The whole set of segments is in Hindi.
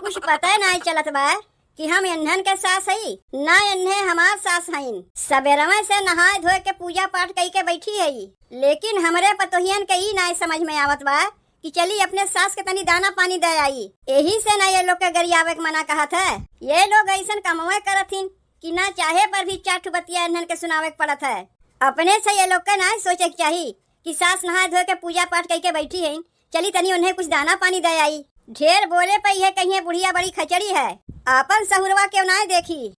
कुछ पता नहीं चलत बा कि हम इन्हन के सास हई ना इन्हें हमार सास हईन। सबेरवा से नहाए धोए के पूजा पाठ कई के बैठी हई, लेकिन हमरे पतोहियन के ई नहीं समझ में आवत बा कि चली अपने सास के तनी दाना पानी दे आई। यही से ना ये लोग के गरियावे के मना कहत है। ये लोग ऐसा कमवे करथिन कि ना चाहे पर भी चार बतिया इन्हन के सुनावे के पड़त है। अपने से ये लोग के ना सोचे के चाहिए कि सास नहाए धोए के पूजा पाठ कई के बैठी है, चली तनी उन्हें कुछ दाना पानी दे आई। ढेर बोले पे यह कहिए बुढ़िया बड़ी खचड़ी है, आपन सहुरवा क्यों ना देखी।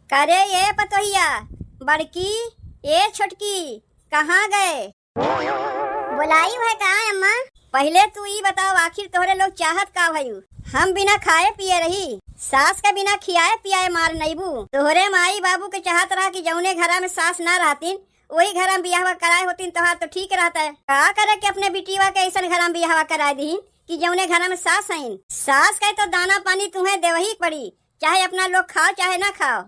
करे ये पतोहिया बड़की ये छोटकी कहाँ गए? बुलाई है कहाँ अम्मा? पहले तू ही बताओ आखिर तोहरे लोग चाहत का भयू? हम बिना खाए पिए रही, सास के बिना खियाए पियाए मार नईबू। तोहरे माई बाबू के चाहत रहा कि जौने घरा में सास ना रहतीन वही घर में बियाह कराए होतीन तोहार तो ठीक रहता है। का करे के अपने बिटिया के ऐसा घर में बियाह कराए दीन कि जौने घर में सास हईन। सास के तो दाना पानी तुम्हें देवही पड़ी, चाहे अपना लोग खाओ चाहे ना खाओ।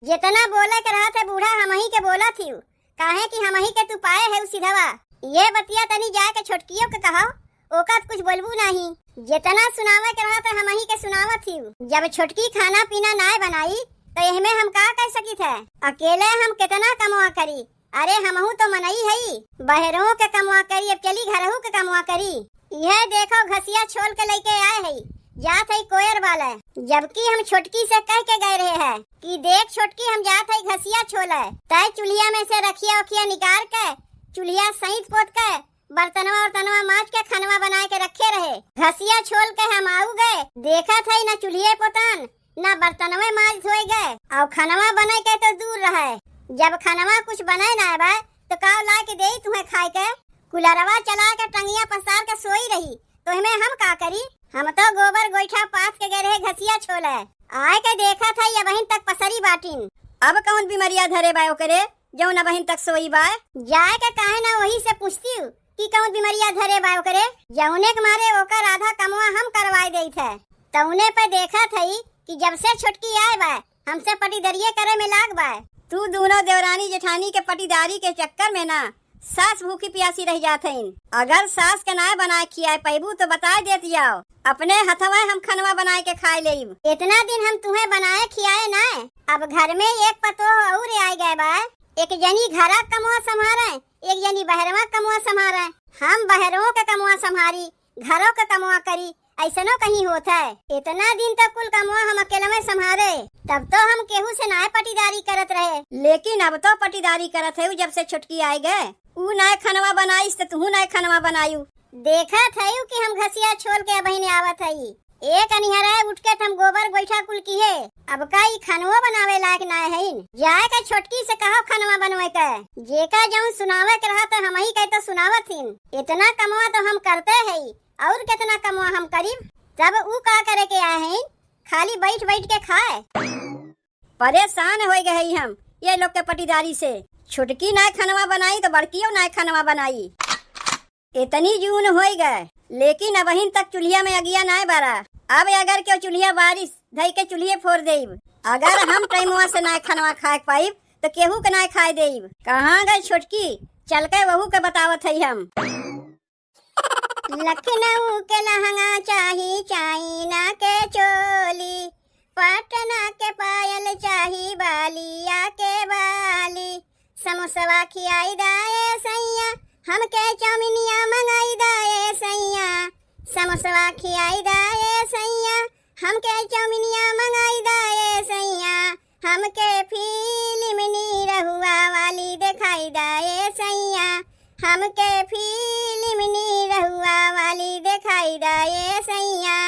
जितना बोले के रहा थे बूढ़ा हम ही के बोला थी, काहे कि हम ही के तू पाए है सीधवा। ये बतिया तनी जाए के छोटकियों के कहा, ओका कुछ बोलबू नहीं। जितना सुनावे के रहा था हम ही के सुनावा थी। जब छोटकी खाना पीना ना बनाई तो यह में हम का कह सकी थे? अकेले हम कितना कमवा करी? अरे हमहू तो मनई है, बहरों के कमवा करी, अब चली घरहू के कमवा करी। यह देखो घसिया छोल के लेके आए है, जात है कोयर वाला। जबकि हम छोटकी से कह के गए रहे हैं कि देख छोटकी हम जात है घसिया छोल है, तय चुलिया में से रखिया उखिया निकाल के चुलिया सहित पोत के बर्तनवा और माज के खनवा बना के रखे रहे। घसिया छोल के हम आऊ गए, देखा था न चुलिये पोतन ना बर्तनवे माज धोए गए और खनवा बना के तो दूर रहे। जब खनवा कुछ बनाए ना बा तो काव ला के दे तुम्हें खाए के। कुलरवा चला के टंगिया पसार के सोई रही तो हमें हम का करी? हम तो गोबर गोईठा पास के गए रहे घसिया छोल है, आए के देखा था ये बहन तक पसरी बाटिन। अब कौन बीमारिया धरे बायो करे जो न बहन तक सोई बा? जाए के काहे ना वही से पूछती हूँ कि कौन बीमारिया धरे बायो करे। जौने के मारे ओकर आधा कमवा हम करवाए दे थे, तौने पे देखा थई कि जब से छुटकी आए बा हमसे पटीदरिये करे में लाग बा। तू दोनों देवरानी जेठानी के पटीदारी के चक्कर में ना सास भूखी प्यासी रह जातीन। अगर सास के नाय बनाए खियाए पैबू तो बता देती जाओ, अपने हथवा हम खनवा बनाए के खाए लेब। इतना दिन हम तुम्हें बनाए खियाए ना, अब घर में एक पतो और आए गए बा। एक जनी घरा कमवा संभारे, एक जनी बहरवा कमवा संभारे। हम बहरों के कमवा संभारी, घरों के कमवा करी, ऐसनो कहीं होता है। इतना दिन तक कुल कमवा हम अकेले में संभारे, तब तो हम केहू से नाय पटीदारी करत रहे। लेकिन अब तो पटीदारी करत है जब से छुटकी आए गए। ऊ नाय खनवा बनाईस तो तू नाय खनवा बनायू। देखा था कि हम घसिया छोल के बहने आवत है, एक अनिहरा उठ के हम गोबर गोईठा कुल की है। अब का ई खनवा बनावे लायक ना है। जाए के छोटकी से कहो खनवा बनवे के, जेका जौन सुनावे के रहा तो हम ही कह तो सुनावत हिन। इतना कमवा तो हम करते है और कितना कमवा हम करीब। तब ऊ का करे के आए हैं, खाली बैठ बैठ के खाए। परेशान हो गए हम ये लोग के पटीदारी से। छुटकी ना खनवा बनाई तो बड़कियों ना खनवा बनाई। इतनी जून हो गए लेकिन अब तक चूल्हिया में अगिया ना बारा। अब अगर क्यों चूल्हिया बारिश धई के चूल्हे फोड़ देब। अगर हम टाइमवा से ना खनवा खाए पाइब तो केहू के ना खाए देब। कहाँ गए छोटकी? चल के वहू के बतावत है हम। लखनऊ के लहंगा चाही, चाइना के चोली, पटना के पायल चाही, बालिया के बाली। समोसवा खियाई दाए सैया, हमके चाउमिनिया मंगाई दाए सैया। समोसवा खियाई दाए सैया, हमके चाउमिनिया मंगाई दाए सैया। हमके फिल्म निरहुआ वाली दिखाई दाए सैया, हमके फिल्म निरहुआ वाली दिखाई दाए सैया।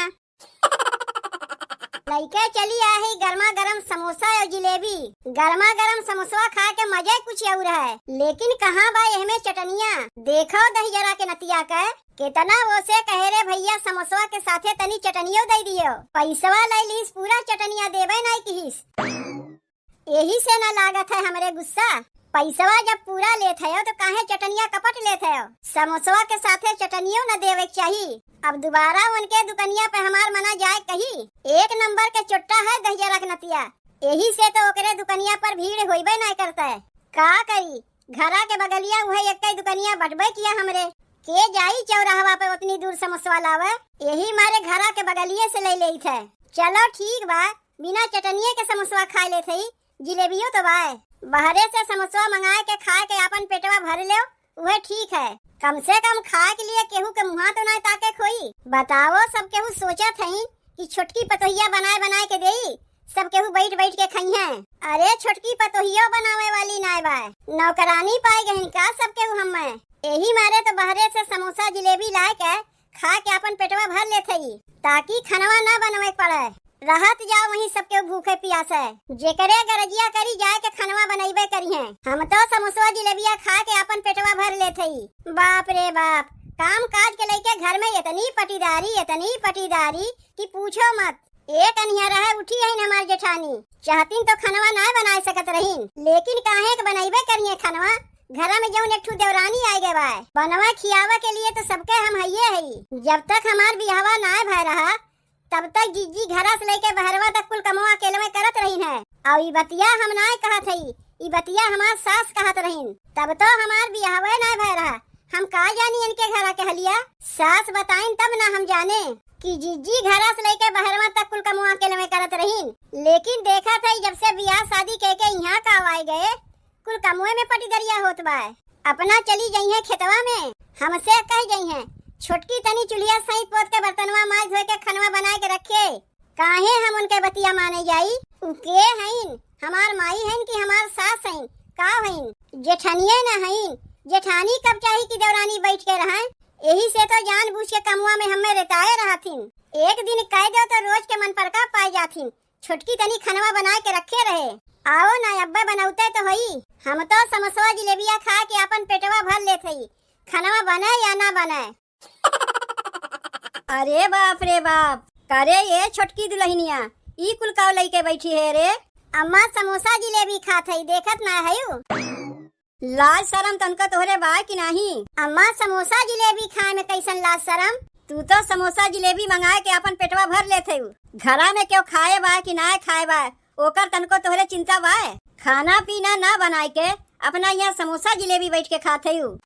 लइके चली आहे गर्मा गर्म समोसा और जिलेबी। गर्मा गर्म समोसा खा के मजा कुछ और है, लेकिन कहाँ बा में चटनिया? देखो दही जरा के नतिया के कितना वो से कहे रे भैया समोसा के साथे तनी चटनियों दे दियो। पैसवा ले लीस पूरा चटनिया देवे नहीं किहिस। यही से न लागत है हमरे गुस्सा। पैसवा जब पूरा लेते हो तो काहे चटनिया कपट लेते हो? समोसवा के साथे चटनियों न देवे चाहिए। अब दोबारा उनके दुकनिया पे हमार मना जाए कही। एक नंबर के चुट्टा है दहिया रखनतिया, यही से तो ओकरे दुकनिया पर भीड़ होइबे नहीं करता है। का करी, घरा के बगलिया वही एक दुकनिया बटबे किया हमरे। के जाई चौराहा पे उतनी दूर समोसा लावे। यही मारे घरा के बगलिए से ले ली थे। चलो ठीक बा, बिना चटनिए के समोसा खा ले थी। जिलेबियो तो बा, बाहरे से समोसा मंगाए के खा के अपन पेटवा भर ले, वह ठीक है। कम से कम खाए के लिए केहू के मुँह तो नहीं ताके खोई। बताओ, सब केहू सोचत हई कि छोटकी पतोहिया बनाए बनाए के देई, सब केहू बैठ बैठ के खाई हैं। अरे छोटकी पतोहिया बनावे वाली नाय बा, नौकरानी पाए गहन का सब केहू हमें। यही मारे तो बाहरे से समोसा जिलेबी लाए के खा के अपन पेटवा भर लेते ही, ताकि खानवा ना बनवे पड़े। रहत जाओ वहीं सबके भूखे प्यासे, जेकरे गरजिया करी जाए के खानवा बनैबे करी हैं। हम तो समोसा जिलेबिया खा के अपन पेटवा भर लेते ही। बाप रे बाप, काम काज के लेके घर में इतनी पटीदारी कि पूछो मत। एक अनिया रहे उठी है हमार जेठानी, चाहतीन तो खानवा ना बना सकत रहीन, लेकिन काहे के बनैबे करिए खानवा। घरा में जौन एक ठू देवरानी आए गए बा, बनवा खियावा के लिए तो सबके हम हइये हई। जब तक हमार बियाहवा ना भय रहा तब तक जीजी घरा से लेके बहरवा तक कुल कमवा अकेले में करत रहीन है। और ई बतिया हम ना कहत हई, ई बतिया हमार सास कहत रहीन। तब तो हमार बियाहवा ना भय रहा, हम का जानी इनके घरा के हलिया। सास बताइन तब ना हम जाने कि जीजी घरा से लेके बहरवा तक कुल कमवा अकेले में करत रहीन। लेकिन देखा था जब से बियाह शादी कह के यहाँ का आए गए, कुल कमुए में पटीदरिया होत बा। अपना चली गई है खेतवा में, हमसे कह गई है छोटकी तनी चुलिया सही पोत के बर्तनवा माज धोए के खनवा बनाए के रखे। काहे हम उनके बतिया माने जाई। उके हईन हमार माई हईन कि हमार सास हईन, का हईन जेठनिए ना हईन। जेठानी कब चाही कि देवरानी बैठ के रहें। यही से तो जानबूझ के कमुआ में हमें रेताए रहथिन। एक दिन कह दो तो रोज के मन पर का पाए जाथिन। छोटकी तनी खनवा बनाए के रखे रहे। आओ ना अब्बा बनौते तो हई। हम तो समोसा जिलेबिया खा के अपन पेटवा भर लेते ही, खनवा बने या ना बने। अरे बाप रे बाप, करे ये छोटकी दुल्हनिया ई कुल काव लइके बैठी है रे। अम्मा समोसा जिलेबी खात हई, देखत ना हयू। लाज शरम तनका तोहरे बा कि नहीं। अम्मा समोसा जिलेबी खाए में कैसन लाज शरम। तू तो समोसा जिलेबी मंगाए के अपन पेटवा भर लेते हूँ। घरा में क्यों खाए बा कि ना खाए बा ओकर तनको तोहरे चिंता बा। खाना पीना ना बनाए के अपना यहाँ समोसा जिलेबी बैठ के खाते हूँ।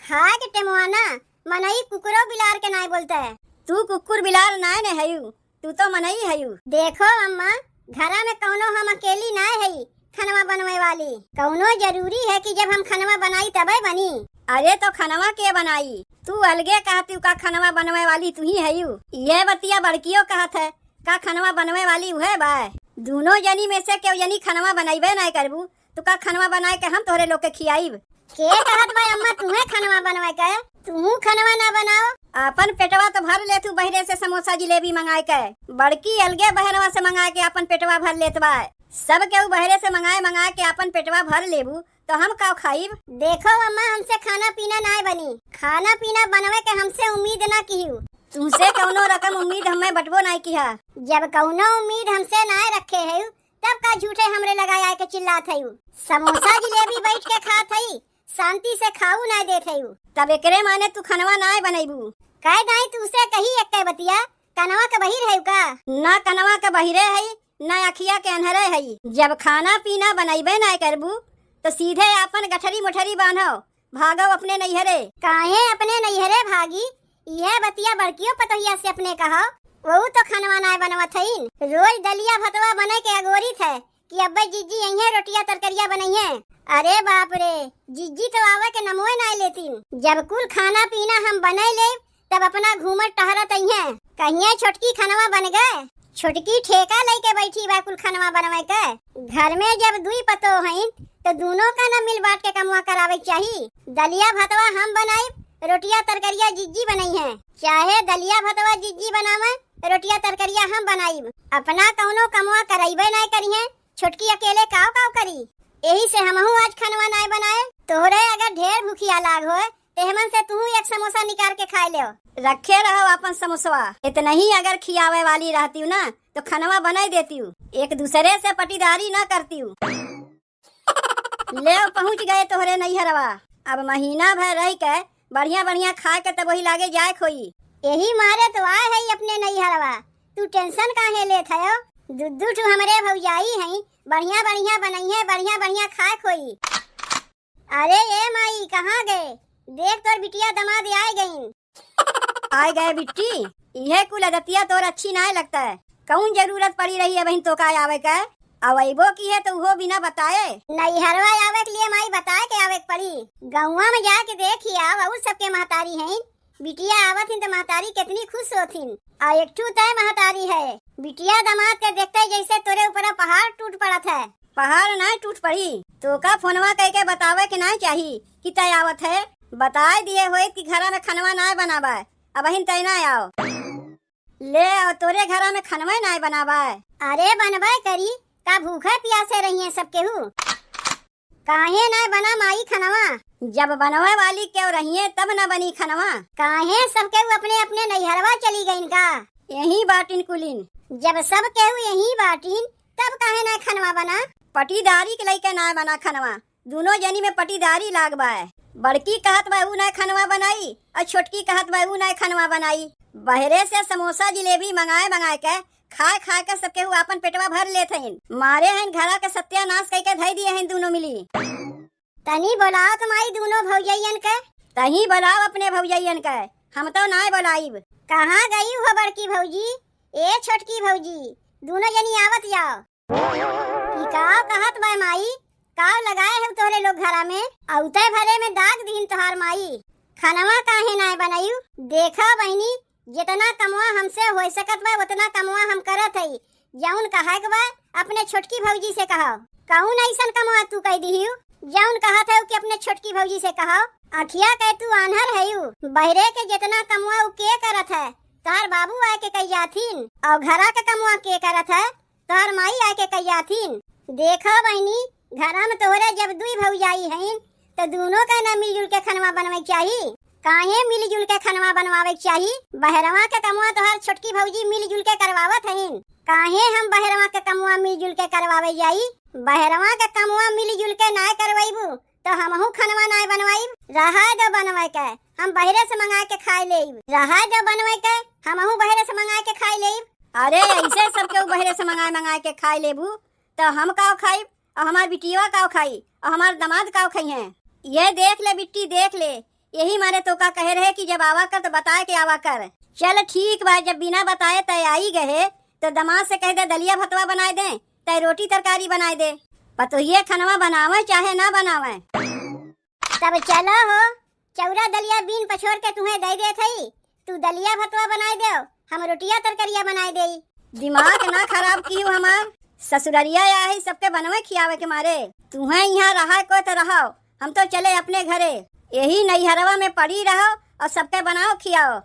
खा के टेमुआना मनई कुकुरो बिलार के नाय बोलते है। तू कुकुर बिलार नाय ने हयू, तू तो मनई हयू। देखो अम्मा, घरा में कौनो हम अकेली नाय हई खनवा बनवे वाली। कौनो जरूरी है कि जब हम खनवा बनाई तबे बनी। अरे तो खनवा के बनाई, तू अलगे कहती का खनवा बनवे वाली तू ही हयू। ये बतिया बड़कियों कहत है का खनवा बनवे वाली उहे बा। दोनों जनी में से क्यों जनी खनवा बनाइबे ना करबू तो का खनवा बनाए के हम तोहरे लोग के खियाईब। के कहत बा अम्मा तुम्हें खनवा बनवाए के, तू खनवा ना बनाओ। अपन पेटवा तो भर ले तू बहरे से समोसा जिलेबी मंगाए के। बड़की अलगे बहरवा से मंगाए के अपन पेटवा भर लेत बा। सब के बहरे से मंगाए के अपन पेटवा भर लेबू तो हम का खाइब। देखो अम्मा, हमसे खाना पीना ना बनी। खाना पीना बनवे के हमसे उम्मीद ना कीहू। तुमसे कौनो रकम उम्मीद हमें बटबो नहीं किया। जब कौनो उम्मीद हमसे ना रखे है तब का झूठे हमरे लगाए के चिल्लात है। समोसा जिलेबी बैठ के खात है, शांति से खाऊ ना देत है। तब एकरे माने तू खनवा ना बनैबू। कह दाई तू से कही एक बतिया, कनवा के बहिर है का ना। कनवा के बहिरे है ना अखिया के अनहरे है। जब खाना पीना बनैबे ना करबू तो सीधे अपन गठरी मुठरी बांधो, भागो अपने नैहरे। काहे अपने नैहरे भागी। यह बतिया बड़कियों पतोहिया से अपने कहा, वो तो खनवा ना बनवत हईन। रोज दलिया भतवा बने के अगोरी थे कि अब्बे जीजी यहीं रोटिया तरकरिया बनइहे। अरे बाप रे, जीजी तो आवे के नमोए ना लेतीन। जब कुल खाना पीना हम बने ले तब अपना घूमत टहरत अइहे। कहिए छोटकी खनवा बन गए। छोटकी ठेका लेके बैठी बा कुल खनवा बनवे के। घर में जब दुई पतो हईन तो दोनों का न मिल बांट के कमवा करावे चाहिए। दलिया भतवा हम बनाई, रोटिया तरकरिया जिज्जी बनाई है। चाहे दलिया भतवा जिज्जी बनावे, रोटिया तरकरिया हम बनाई। अपना कौनो कमवा कराइबे ना करिए, छोटकी अकेले काव काव करी। यही से हमहू आज खनवा ना बनाए। तोहरे अगर ढेर भूखिया लाग होए तेहमन से तू एक समोसा निकाल के खा ले। रखे रहो अपन समोसा। इतना ही अगर खियावे वाली रहती हूँ ना तो खनवा बनाई देती हूँ, एक दूसरे से पटीदारी ना करती हूँ। ले पहुँच गए तोहरे नैहरवा। अब महीना भर रह के बढ़िया बढ़िया खा के तब वही लागे जाए खोई। यही मारे तो आए है अपने नैहरवा। तू टेंशन काहे लेत है। दुद्दू ठू हमरे भौजाई है, बढ़िया बढ़िया बनई है, बढ़िया बढ़िया खाए खोई। अरे ये माई कहाँ गए, देख तोर बिटिया दमाद आए गईन। आए गए बिट्टी, यह कुल अदतिया तोर अच्छी ना लगता है। कौन जरूरत पड़ी रही है बहन तो का आवे का? अवैबो की है तो वो बिना बताए नैहरवा आवे के लिए माई बताए के आवे के पड़ी। गौवा में जाके देखिया बहुत सबके महतारी हैं। बिटिया आवत हिन तो महतारी कितनी खुश होथिन। आ एक ठू तय महतारी है। बिटिया दामाद के देखते जैसे तोरे ऊपर पहाड़ टूट पड़त है। पहाड़ ना टूट पड़ी तो का फोनवा कह के बतावे के ना चाहिए कि तय आवत है। बताए दिए होए कि घरा में खनवा ना बनावा, अब हिन तय ना आओ ले और तोरे घरा में खनवा ना बनावा। अरे बनवा करी का भूखे प्यासे रही है सब केहू। काहे ना बना माई खनवा? जब बनवा वाली क्यों रही है तब न बनी खनवा। काहे सब केहू अपने अपने नैहरवा चली गईन का? यही बाटिन कुलिन। जब सब केहू यही बाटिन तब काहे ना खनवा बना? पटीदारी के लइके ना बना खनवा। दोनों जनी में पटीदारी लागबा है। बड़की कहत बा ऊ ना खनवा बनाई और छोटकी कहत बा ऊ ना खनवा बनाई। बहरे से समोसा जिलेबी मंगाए के खाए खाए के सब केहू अपन पेटवा भर लेते हैं। मारे हैं घरा के सत्यानाश कई के धई दिए हैं दोनों मिली। तनी बोलाओ तुम्हारी दोनों भौजैयन के। तही बोलाओ अपने भौजैयन के, हम तो ना बोलाइब। कहाँ गई हो बड़की भौजी ए छोटकी भौजी? दोनों जनी आवत जाओ। काव कहत बा माई? काव लगाए है तोरे लोग घरा में? औते भरे में दाग दीन तोहार माई। खानवा काहे ना बनायू? देखा बहनी जितना कमवा हमसे हो सकत बा उतना कमवा हम करत हई। जौन कहा के बा अपने छोटकी भौजी से कहो। कौन ऐसन कमवा तू कह दीहू? जौन कहत है कि अपने छोटकी भौजी से कहो। अखिया कह तू आन्हर है यू। बहरे के जितना कमवा उ के करत है तार बाबू आए के कही जाथिन और घरा के कमवा के करत है तार माई आए के कही जाथिन। देखो बहनी घरा में तोहरे जब दुई भौजाई हैं तो दोनों का ना मिलजुल के खनवा बनवे चाहिए। काहे मिलजुल के खनवा बनवावे चाहिए? बहरवा के कमवा तोहर छोटकी भौजी मिलजुल के करवावत हईन। काहे हम बहरवा के कमवा मिलजुल के करवावे जाई? बहरवा के कमवा मिलजुल के ना करवाइबू तो हमहू खनवा ना बनवाइब। रहा दो बनवे के हम बहरे से मंगा के खाए लेब। रहा दो बनवे के हमहू बहरे से मंगा के खाए लेब। अरे ऐसे सब के बहरे से मंगा के खाए लेबू तो हम काव खाइब और हमार बिटिया काव खाई और हमार दामाद काव खाई हैं। ये देख ले बिट्टी देख ले, यही मारे तो का कहे रहे कि जब आवा कर तो बताए के आवा कर। चल ठीक बा, जब बिना बताए तय आई गए तो दामाद से कह दे दलिया भतवा बनाए दे तय रोटी तरकारी बनाए दे। पतो ये खनवा बनावे चाहे ना बनावे। तब चलो हो चौरा दलिया बीन पछोर के तुम्हें दे दे थई। तू दलिया भतवा बनाए दे हम रोटिया तरकारिया बनाए दे। दिमाग ना खराब की हमार ससुररिया या है सबके बनवे खियावे के मारे। तुम्हें यहाँ रहा को तो रहो, हम तो चले अपने घरे। यही नैहरवा में पड़ी रहो और सबके बनाओ खियाओ।